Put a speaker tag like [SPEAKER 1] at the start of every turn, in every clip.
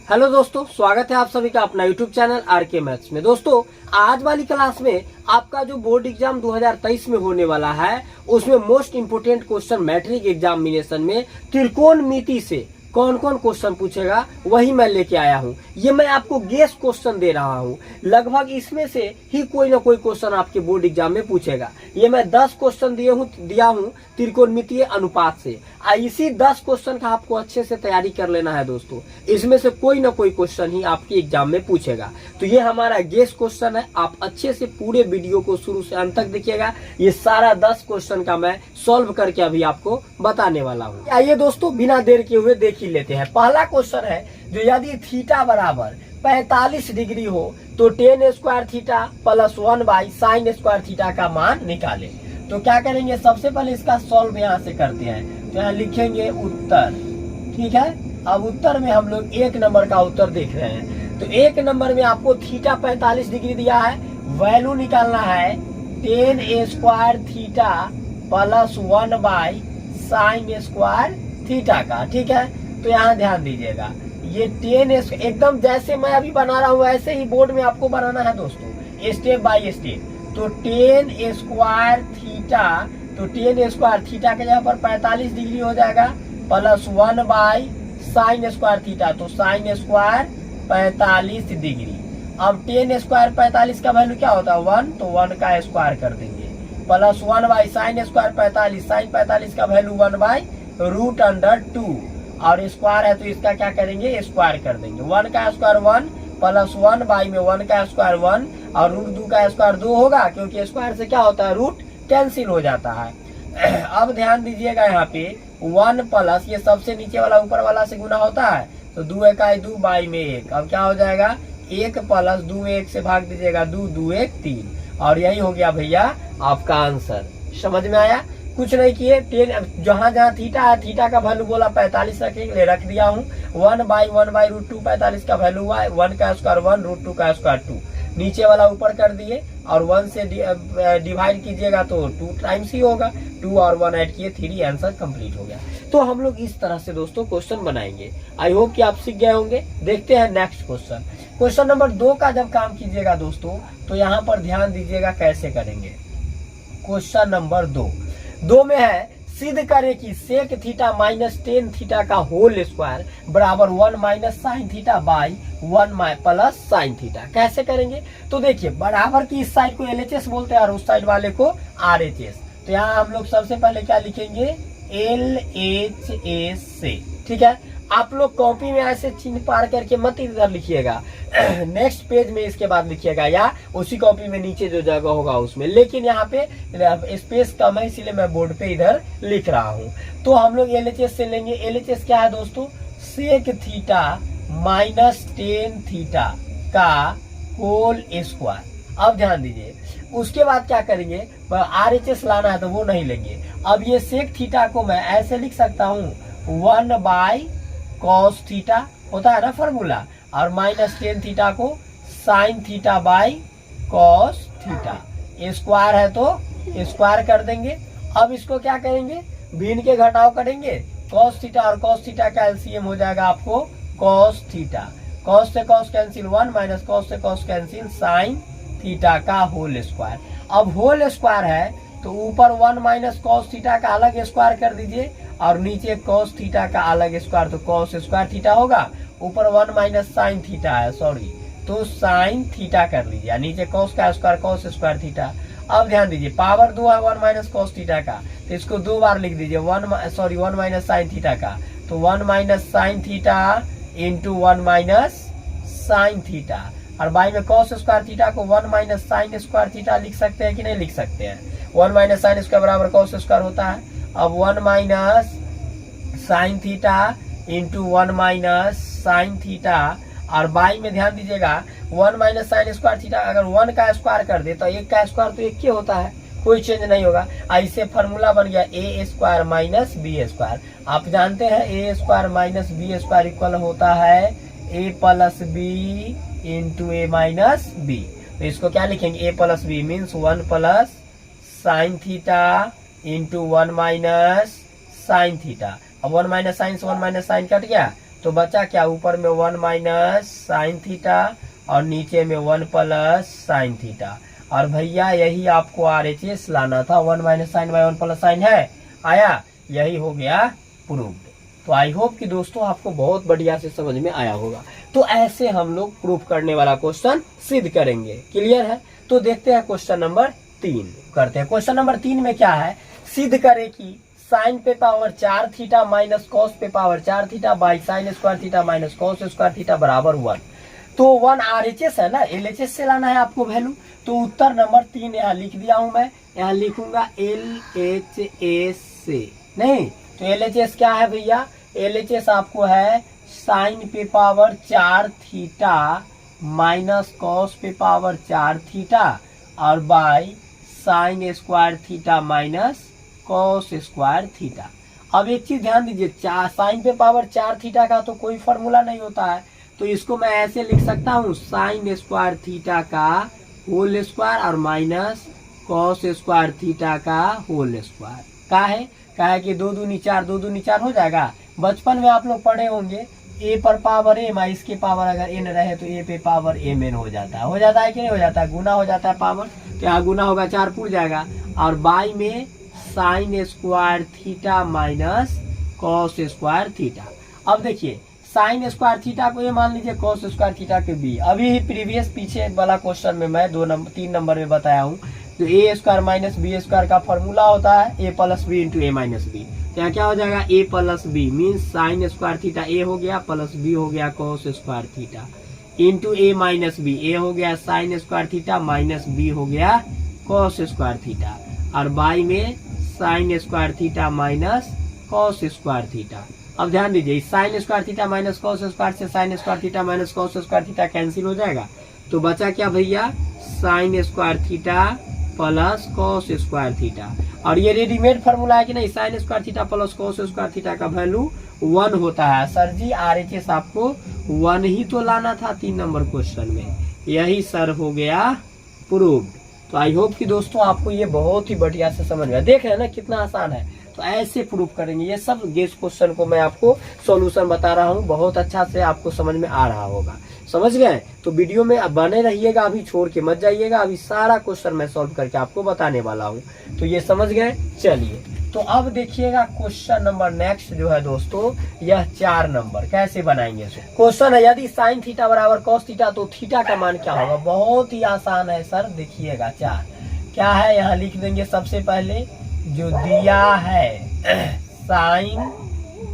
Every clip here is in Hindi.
[SPEAKER 1] हेलो दोस्तों, स्वागत है आप सभी का अपना यूट्यूब चैनल आरके मैथ्स में। दोस्तों, आज वाली क्लास में आपका जो बोर्ड एग्जाम 2023 में होने वाला है उसमें most important question matric examination में त्रिकोणमिति से कौन कौन क्वेश्चन पूछेगा वही मैं लेके आया हूँ। ये मैं आपको गेस क्वेश्चन दे रहा हूँ, लगभग इसमें से ही कोई ना कोई क्वेश्चन आपके बोर्ड एग्जाम में पूछेगा। ये मैं 10 क्वेश्चन दिया हूँ त्रिकोणमितीय अनुपात से। इसी 10 क्वेश्चन का आपको अच्छे से तैयारी कर लेना है दोस्तों। इसमें से कोई ना कोई क्वेश्चन ही आपके एग्जाम में पूछेगा। तो ये हमारा गेस क्वेश्चन है, आप अच्छे से पूरे वीडियो को शुरू से अंत तक देखिएगा। ये सारा 10 क्वेश्चन का मैं सॉल्व करके अभी आपको बताने वाला हूँ। आइए दोस्तों, बिना देर के हुए देख ही लेते हैं। पहला क्वेश्चन है जो यदि थीटा बराबर 45 डिग्री हो तो tan square theta plus 1/sin square theta का मान निकाले। तो क्या करेंगे, सबसे पहले इसका सॉल्व यहाँ से करते हैं। तो यहाँ लिखेंगे उत्तर, ठीक है। अब उत्तर में हम लोग 1 नंबर का उत्तर देख रहे हैं। तो 1 नंबर में आपको थीटा 45 डिग्री दिया है, वैल्यू निकालना है tan square theta plus 1/sin square theta का, ठीक है। तो यहाँ ध्यान दीजिएगा, ये tan एकदम जैसे मैं अभी बना रहा हूँ ऐसे ही बोर्ड में आपको बनाना है दोस्तों, स्टेप बाय स्टेप। तो tan स्क्वायर थीटा, तो tan स्क्वायर थीटा के जगह पर 45 डिग्री हो जाएगा प्लस 1/sin स्क्वायर थीटा, तो sin स्क्वायर 45 डिग्री। अब tan स्क्वायर 45 का वैल्यू क्या होता है 1, तो 1 का स्क्वायर कर देंगे प्लस 1/sin स्क्वायर 45, sin 45 का वैल्यू 1/√2 और स्क्वायर है तो इसका क्या करेंगे, स्क्वायर कर देंगे। 1 का स्क्वायर 1 प्लस 1/, में 1 का स्क्वायर 1 और √2 का स्क्वायर 2 होगा, क्योंकि स्क्वायर से क्या होता है रूट कैंसिल हो जाता है। अब ध्यान दीजिएगा यहाँ पे 1 प्लस ये सबसे नीचे वाला ऊपर वाला से गुना होता है, तो 2 × 1 2 बाई में 1। अब क्या हो जाएगा 1 प्लस 2 1 से भाग दीजिएगा 2 2 1 3 और यही हो गया भैया आपका आंसर। समझ में आया? कुछ नहीं किए, जहाँ जहाँ थीटा है थीटा का वैल्यू बोला 45 रखेंगे, रख दिया हूँ। 1/√2 45 का वैल्यू हुआ 1 का स्क्वायर 1 √2 का स्क्वायर 2, नीचे वाला ऊपर कर दिए और 1 से डिवाइड कीजिएगा तो 2 टाइम्स ही होगा, 2 और 1 ऐड किए 3, आंसर कंप्लीट हो गया। तो हम लोग इस तरह से दोस्तों क्वेश्चन बनाएंगे। आई होप कि आप सीख गए होंगे। देखते हैं नेक्स्ट क्वेश्चन। क्वेश्चन नंबर 2 का जब काम कीजिएगा दोस्तों तो यहाँ पर ध्यान दीजिएगा कैसे करेंगे। क्वेश्चन नंबर 2 में है सिद्ध करें कि sec theta minus tan theta का होल स्क्वायर बराबर 1 - sin theta by 1 plus sin theta. कैसे करेंगे, तो देखिए बराबर की इस साइड को LHS बोलते हैं और उस साइड वाले को RHS। तो यहाँ हम लोग सबसे पहले क्या लिखेंगे, LHS से, ठीक है। आप लोग कॉपी में ऐसे चिन्ह पार करके मत इधर लिखिएगा, नेक्स्ट पेज में इसके बाद लिखिएगा या उसी कॉपी में नीचे जो जगह होगा उसमें, लेकिन यहाँ पे स्पेस कम है इसीलिए मैं बोर्ड पे इधर लिख रहा हूँ। तो हम लोग LHS से लेंगे। LHS क्या है दोस्तों, sec theta minus tan theta का होल स्क्वायर। अब ध्यान दीजिए, उसके बाद क्या करेंगे, RHS लाना है तो वो नहीं लेंगे। अब ये सेक थीटा को मैं ऐसे लिख सकता हूँ 1/cos थीटा होता है ना फॉर्मूला, और माइनस tan थीटा को sin theta by cos theta. Square है तो स्क्वायर कर देंगे। अब इसको क्या करेंगे, भिन्न के घटाव करेंगे, cos थीटा और cos थीटा का एलसीएम हो जाएगा आपको cos थीटा। cos से cos कैंसिल 1 माइनस cos से cos कैंसिल sin थीटा का होल स्क्वायर। अब होल स्क्वायर है तो ऊपर 1 माइनस cos थीटा का अलग स्क्वायर कर दीजिए और नीचे cos थीटा का अलग स्क्वायर, तो cos स्क्वायर थीटा होगा, ऊपर 1 माइनस sin थीटा है, सॉरी, तो sin थीटा कर लीजिए, नीचे cos का स्क्वायर cos स्क्वायर थीटा। अब ध्यान दीजिए पावर 2 है 1 माइनस cos थीटा का, तो इसको 2 बार लिख दीजिए 1 माइनस sin थीटा का, तो 1 minus sin theta into 1 minus sin theta, और बाई में cos स्क्वायर थीटा को 1 माइनस sin स्क्वायर थीटा लिख सकते हैं कि नहीं लिख सकते हैं। 1 माइनस sin स्क्वायर बराबर cos स्क्वायर होता है। अब 1 minus sin theta into 1 minus sin theta, और बाई में ध्यान दीजिएगा 1 माइनस sin स्क्वायर थीटा अगर 1 का स्क्वायर कर दे तो 1 का स्क्वायर तो 1 ही होता है, कोई चेंज नहीं होगा। ऐसे फॉर्मूला बन गया a square minus b square. आप जानते हैं a square minus b square equal होता है a plus b into a minus b। तो इसको क्या लिखेंगे, a plus b means 1 plus sin theta into 1 minus sin theta. अब 1 माइनस साइन से 1 माइनस साइन कट गया तो बचा क्या, ऊपर में 1 माइनस साइन थीटा और नीचे में 1 प्लस साइन थीटा। और भैया यही आपको RHS लाना था, 1 minus sine by 1 plus sine है, आया, यही हो गया प्रूव्ड। तो आई होप कि दोस्तों आपको बहुत बढ़िया से समझ में आया होगा। तो ऐसे हम लोग प्रूफ करने वाला क्वेश्चन सिद्ध करेंगे। क्लियर है? तो देखते हैं क्वेश्चन नंबर 3 करते हैं। क्वेश्चन नंबर 3 में क्या है, सिद्ध करें कि साइन पे पावर 4 थीटा माइनस कॉस पे power 4 theta by sine square theta minus cos square theta बराबर 1। तो 1 RHS है ना, LHS से लाना है आपको वैल्यू। तो उत्तर नंबर 3 यहाँ लिख दिया हूं मैं, यहाँ लिखूंगा LHS से, नहीं तो LHS क्या है भैया, LHS आपको है साइन पे पावर 4 थीटा माइनस कॉस पे पावर 4 थीटा और by sine square theta minus cos square theta. अब एक चीज ध्यान दीजिए, साइन पे पावर 4 थीटा का तो कोई फॉर्मूला नहीं होता है, तो इसको मैं ऐसे लिख सकता हूँ साइन स्क्वायर थीटा का होल स्क्वायर और माइनस कॉस स्क्वायर थीटा का होल स्क्वायर। का है कि 2 दूनी 4, 2 दूनी 4 हो जाएगा। बचपन में आप लोग पढ़े होंगे a पर पावर m, इसके पावर अगर n रहे तो a पे पावर mn हो जाता है कि नहीं हो जाता है, गुना हो जाता है पावर। तो यहाँ गुना होगा 4 पूर जाएगा और बाई में sine square theta minus cos square theta. अब देखिए साइन स्क्वायर थीटा को ये मान लीजिए, कॉस स्क्वायर थीटा के b। अभी प्रीवियस पीछे वाला क्वेश्चन में मैं 3 नंबर में बताया हूँ, तो a square minus B square का फॉर्मूला होता है a plus B into A minus B. क्या क्या हो जाएगा, a plus B means sine square theta a हो गया प्लस b हो गया cos square theta into A minus B, a हो गया sine square theta minus b हो गया कॉस स्क्वायर थीटा और बाई में sine square theta minus cos square theta. अब ध्यान दीजिए, sign square theta minus cos square से sine square theta minus cos square theta cancel हो जाएगा। तो बचा क्या भैया, sine square theta plus cos square theta. और ये रेडीमेड फॉर्मूला है कि नहीं, sine square theta plus cos square theta का वैल्यू 1 होता है। सर जी RHS आपको 1 ही तो लाना था 3 नंबर क्वेश्चन में, यही सर हो गया प्रूव्ड। तो आई होप कि दोस्तों आपको ये बहुत ही बढ़िया से समझ में, देख रहे हैं ना कितना आसान है। तो ऐसे प्रूफ करेंगे, ये सब गेस क्वेश्चन को मैं आपको सॉल्यूशन बता रहा हूँ, बहुत अच्छा से आपको समझ में आ रहा होगा। समझ गए? तो वीडियो में बने रहिएगा, अभी छोड़ के मत जाइएगा, अभी सारा क्वेश्चन मैं सॉल्व करके आपको बताने वाला हूँ। तो ये समझ गए? चलिए तो अब देखिएगा क्वेश्चन नंबर नेक्स्ट जो है दोस्तों, यह 4 नंबर कैसे बनाएंगे। क्वेश्चन है यदि साइन थीटा बराबर कॉस थीटा तो थीटा का मान क्या होगा। बहुत ही आसान है सर, देखिएगा 4 क्या है, यहाँ लिख देंगे सबसे पहले जो दिया है साइन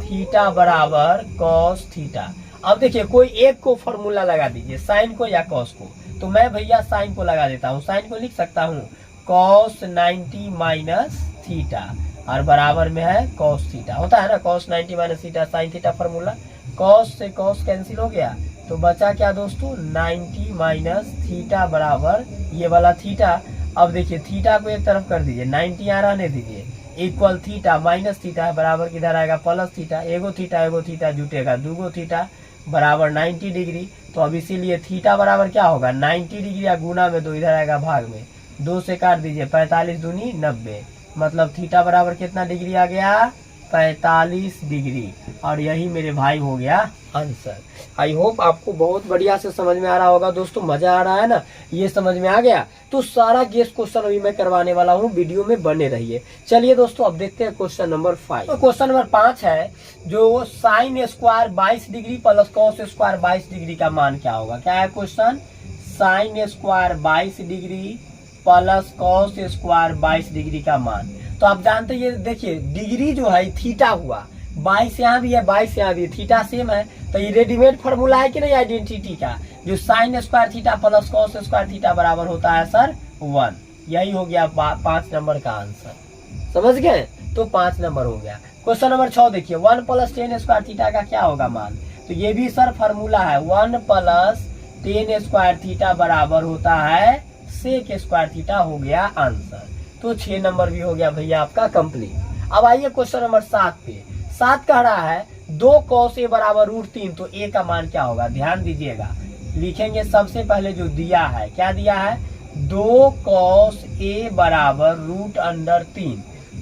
[SPEAKER 1] थीटा बराबर कॉस थीटा। अब देखिए कोई एक को फॉर्मूला लगा दीजिए, साइन को या कॉस को। तो मैं भैया साइन को लगा देता हूँ, साइन को लिख सकता हूँ कॉस 90 माइनस थीटा और बराबर में है कॉस थीटा। होता है ना cos 90 minus theta sine theta formula. Cos से कॉस कैंसिल हो गया तो बचा क्या दोस्तों, 90 माइनस थीटा बराबर ये वाला थीटा। अब देखिए थीटा को एक तरफ कर दीजिए, 90 यहाँ रहने दीजिए, इक्वल थीटा माइनस थीटा है बराबर किधर आएगा प्लस थीटा। एगो थीटा जुटेगा, दूगो थीटा बराबर 90 डिग्री। तो अब इसीलिए थीटा बराबर क्या होगा 90 डिग्री या गुना में 2 इधर आएगा भाग में, 2 से काट दीजिए, 45 दूनी 90, मतलब थीटा बराबर कितना डिग्री आ गया 45 डिग्री। और यही मेरे भाई हो गया आंसर। आई होप आपको बहुत बढ़िया से समझ में आ रहा होगा दोस्तों, मजा आ रहा है ना, ये समझ में आ गया। तो सारा गेस क्वेश्चन अभी मैं करवाने वाला हूँ, वीडियो में बने रहिए। चलिए दोस्तों अब देखते हैं क्वेश्चन नंबर 5। तो क्वेश्चन नंबर 5 है जो sine square 22 degree plus cos square 22 degree का मान क्या होगा। क्या है question, sine square 22 degree plus cos square 22 degree का मान। तो आप जानते हैं, ये देखिए डिग्री जो है थीटा हुआ, 22 यहाँ भी है 22 यहाँ भी, थीटा सेम है। तो ये रेडीमेड फॉर्मूला है कि नहीं आइडेंटिटी का, जो sine square theta plus cos square theta बराबर होता है सर 1। यही हो गया 5 नंबर का आंसर। समझ गए? तो 5 नंबर हो गया। क्वेश्चन नंबर 6 देखिए, 1 प्लस 10 स्क्वायर थीटा का क्या होगा मान। तो ये भी सर फॉर्मूला है, 1 प्लस 10 स्क्वायर थीटा बराबर होता है सेक स्क्वायर थीटा, हो गया आंसर। तो 6 नंबर भी हो गया भैया आपका कंप्लीट। अब आइए क्वेश्चन नंबर 7 पे। 7 कह रहा है 2 कॉस ए बराबर √3, तो ए का मान क्या होगा। ध्यान दीजिएगा, लिखेंगे सबसे पहले जो दिया है, क्या दिया है 2 कॉस ए बराबर √3।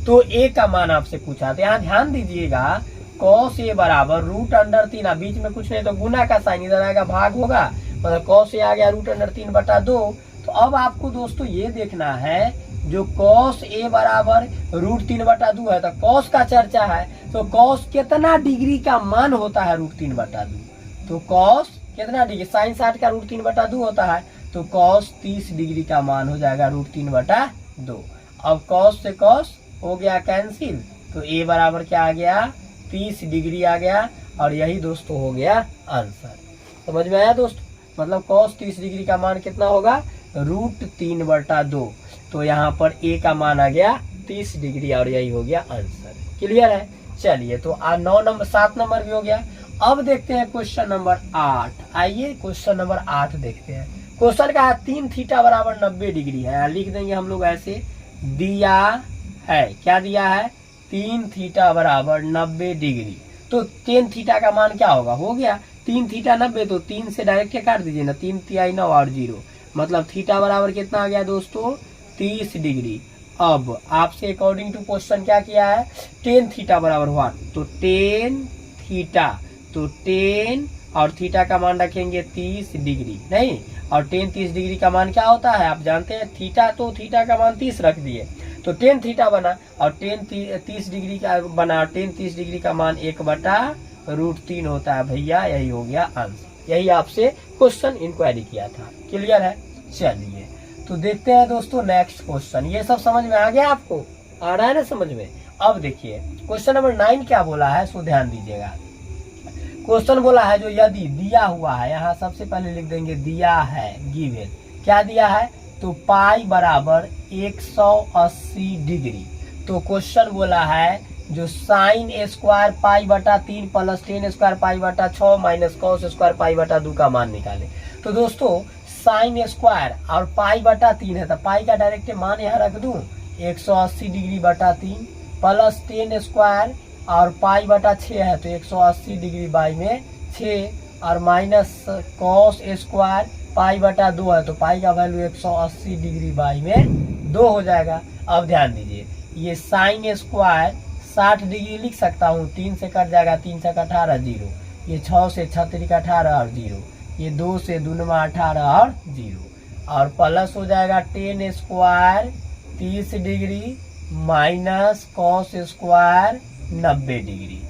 [SPEAKER 1] तो ए का मान आपसे पूछा, तो यहाँ ध्यान दीजिएगा कॉस ए बराबर रूट अंडर 3, बीच में कुछ नहीं तो गुना का साइन, इधर आएगा भाग होगा, मतलब कॉस ए आ गया रूट अंडर 3/2। तो अब आपको दोस्तों ये देखना है, जो कॉस ए बराबर रूट 3/2 है, तो कॉस का चर्चा है, तो कॉस कितना डिग्री का मान होता है रूट 3/2, तो कॉस कितना डिग्री, साइन 60 का रूट 3/2 होता है, तो कॉस 30 डिग्री का मान हो जाएगा रूट 3/2। अब कॉस से कॉस हो गया कैंसिल, तो ए बराबर क्या आ गया, 30 डिग्री आ गया, और यही दोस्तों हो गया आंसर। समझ में आया दोस्तों, मतलब कॉस 30 डिग्री का मान कितना होगा, रूट 3/2। तो यहाँ पर ए का मान आ गया 30 डिग्री, और यही हो गया आंसर। क्लियर है। चलिए, तो 7 नंबर भी हो गया। अब देखते हैं क्वेश्चन नंबर 8। आइए क्वेश्चन नंबर 8 देखते हैं। क्वेश्चन का 3 थीटा बराबर 90 डिग्री है, लिख देंगे हम लोग ऐसे, दिया है, क्या दिया है, 3 थीटा बराबर 90 डिग्री। तो 10 थीटा का मान क्या होगा, हो गया 3 थीटा 90, तो 3 से डायरेक्ट काट दीजिए ना, 3 तिहाई 9 और 0, मतलब थीटा बराबर कितना आ गया दोस्तों, 30 डिग्री। अब आपसे अकॉर्डिंग टू क्वेश्चन क्या किया है, 10 थीटा बराबर 1, तो 10 थीटा, तो 10 और थीटा का मान रखेंगे 30 डिग्री, नहीं, और 10 30 डिग्री का मान क्या होता है आप जानते हैं, थीटा, तो थीटा का मान 30 रख दिए, तो 10 थीटा बना, और 10 30 डिग्री का बना, 10 30 डिग्री का मान 1/√3 होता है भैया, यही हो गया आंसर। यही आपसे क्वेश्चन इंक्वायरी किया था। क्लियर है। चलिए, तो देखते हैं दोस्तों नेक्स्ट क्वेश्चन। ये सब समझ में आ गया आपको, आ रहा है ना समझ में। अब देखिए क्वेश्चन नंबर 9 क्या बोला है, सो ध्यान दीजिएगा। क्वेश्चन बोला है, जो यदि दिया हुआ है, यहाँ सबसे पहले लिख देंगे दिया है, गिवन, क्या दिया है, तो पाई बराबर 180 डिग्री। तो क्वेश्चन बोला है, जो sine square π/3 plus tan square π/6 minus cos square π/2 का मान निकाले। तो दोस्तों साइन स्क्वायर और π/3 है, तो पाई का डायरेक्ट मान यहाँ रख दूं, 180 डिग्री बटा 3 प्लस टेन स्क्वायर और π/6 है, तो 180 डिग्री बाई में 6, और माइनस कॉस स्क्वायर π/2 है, तो पाई का वैल्यू 180 डिग्री बाई में 2 हो जाएगा। अब ध्यान दीजिए, ये साइन स्क्वायर 60 डिग्री लिख सकता हूँ, 3 से कट जाएगा, 3 से 18 0, ये 6 से 6 18 और 0, ये 2 से 2 18 और 0, और प्लस हो जाएगा 10 square 30 degree minus cos square 90 degree.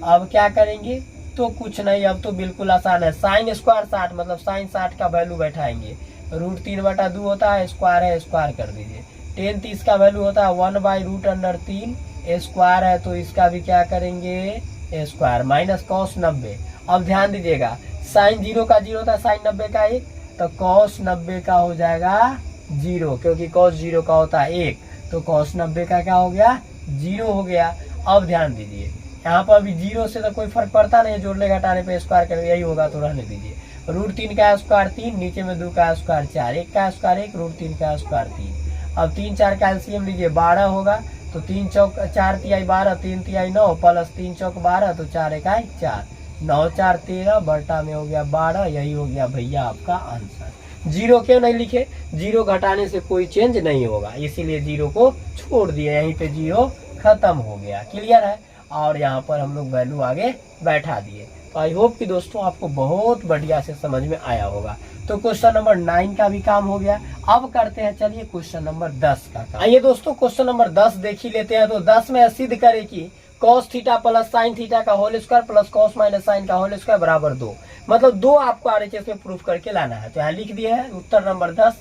[SPEAKER 1] अब क्या करेंगे, तो कुछ नहीं, अब तो बिल्कुल आसान है, साइन स्क्वायर 60, मतलब साइन 60 का वैल्यू बैठाएंगे, रूट 3/2 होता है, स्क्वायर है, स्क्वायर कर दीजिए, 10 30 का वैल्यू होता है 1/√3, स्क्वायर है, तो इसका भी क्या करेंगे, स्क्वायर, माइनस कॉस 90। अब ध्यान दीजिएगा, साइन 0 का 0 होता है, साइन 90 का 1, तो कॉस 90 का हो जाएगा 0, क्योंकि कॉस 0 का होता है 1, तो कॉस 90 का क्या हो गया, 0 हो गया। अब ध्यान दीजिए, यहाँ पर अभी 0 से तो कोई फर्क पड़ता नहीं, जोड़ने घटाने पे स्क्वायर करेंगे, यही होगा, तो रहने दीजिए। रूट 3 का स्क्वायर 3, नीचे में 2 का स्क्वायर 4, 1 का स्क्वायर 1, रूट 3 का स्क्वायर 3। अब 3 4 का एलसीएम लीजिए, 12 होगा, तो 3 चौक 4 तिहाई 12, 3 तिहाई 9 प्लस 3 चौक 12, तो 4 1 4, 9 4 13 बटा में हो गया 12, यही हो गया भैया आपका आंसर। 0 क्यों नहीं लिखे, 0 घटाने से कोई चेंज नहीं होगा, इसीलिए 0 को छोड़ दिए, यहीं पे 0 खत्म हो गया। क्लियर है। और यहाँ पर हम लोग वैल्यू आगे बैठा दिए। तो आई होप कि दोस्तों आपको बहुत बढ़िया से समझ में आया होगा। तो क्वेश्चन नंबर 9 का भी काम हो गया। अब करते हैं, चलिए क्वेश्चन नंबर 10 का काम। आइए दोस्तों क्वेश्चन नंबर 10 देख ही लेते हैं। तो 10 में सिद्ध करें कि cos theta plus sine theta का whole square plus cos minus sine का होल स्क्वायर बराबर 2, मतलब 2 आपको RHS में प्रूफ करके लाना है। तो यहाँ लिख दिया है उत्तर नंबर 10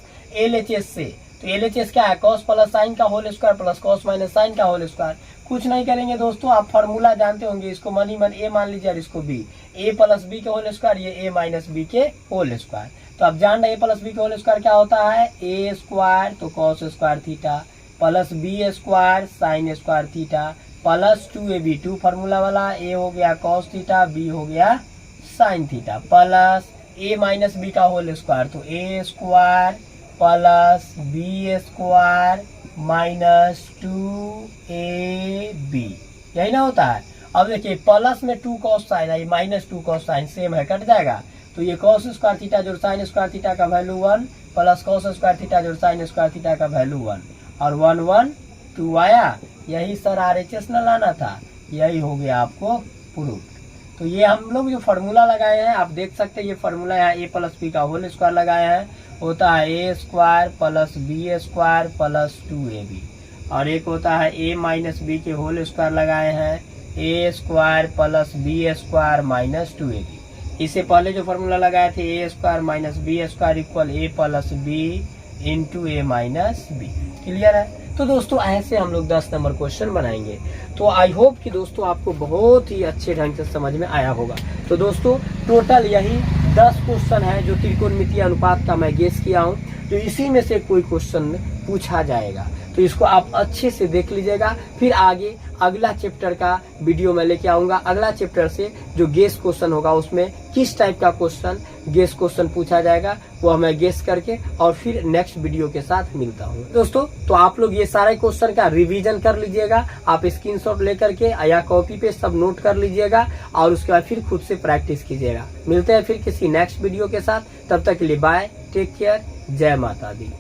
[SPEAKER 1] LHS से। तो LHS क्या है, कॉस प्लस साइन का whole square plus cos minus sine का होल स्क्वायर। कुछ नहीं करेंगे दोस्तों, आप फॉर्मूला जानते होंगे, इसको मनी मन ए मान लीजिए और इसको बी, a प्लस बी के होल स्क्वायर, ये a माइनस बी के होल स्क्वायर। तो आप जान रहे a प्लस बी के होल स्क्वायर क्या होता है, a स्क्वायर तो cos square theta plus B square sine square theta plus 2ab, 2 formula वाला, a हो गया कॉस थीटा, b हो गया sine theta plus a minus B का होल स्क्वायर, तो a square plus B square minus 2ab, यही ना होता है। अब देखिए प्लस में 2 cos साइन है, माइनस 2 cos साइन सेम है, कट जाएगा। तो ये cos स्क्वायर थीटा जोड़ साइन स्क्वायर थीटा का value 1 plus cos square theta जोड़ साइन स्क्वायर थीटा का वैल्यू 1 और 1 1 2 आया। यही सर RHS न लाना था, यही हो गया आपको प्रूफ। तो ये हम लोग जो फार्मूला लगाए हैं आप देख सकते हैं, ये फार्मूला यहाँ ए प्लस बी का होल स्क्वायर लगाए हैं, होता है A square plus B square plus 2ab, और एक होता है ए माइनस बी के होल स्क्वायर लगाए हैं, A square plus B square minus 2ab। इससे पहले जो फार्मूला लगाए थे A square minus B square equal A plus B into A minus B. Clear है? तो दोस्तों ऐसे हम लोग 10 नंबर क्वेश्चन बनाएंगे। तो आई होप कि दोस्तों आपको बहुत ही अच्छे ढंग से समझ में आया होगा। तो दोस्तों टोटल यही 10 क्वेश्चन है जो त्रिकोणमितीय अनुपात का मैं गेस किया हूँ। तो इसी में से कोई क्वेश्चन पूछा जाएगा, तो इसको आप अच्छे से देख लीजिएगा। फिर आगे अगला चैप्टर का वीडियो मैं लेके आऊंगा। अगला चैप्टर से जो गेस क्वेश्चन होगा उसमें किस टाइप का क्वेश्चन गेस क्वेश्चन पूछा जाएगा वो मैं गेस करके और फिर नेक्स्ट वीडियो के साथ मिलता हूँ। दोस्तों तो आप लोग ये सारे क्वेश्चन का रिवीजन कर लीजिएगा, आप स्क्रीनशॉट लेकर के या कॉपी पे सब नोट कर लीजिएगा और उसके बाद फिर खुद से प्रैक्टिस कीजिएगा। मिलते हैं फिर किसी नेक्स्ट वीडियो के साथ, तब तक के लिए बाय, टेक केयर, जय माता दी।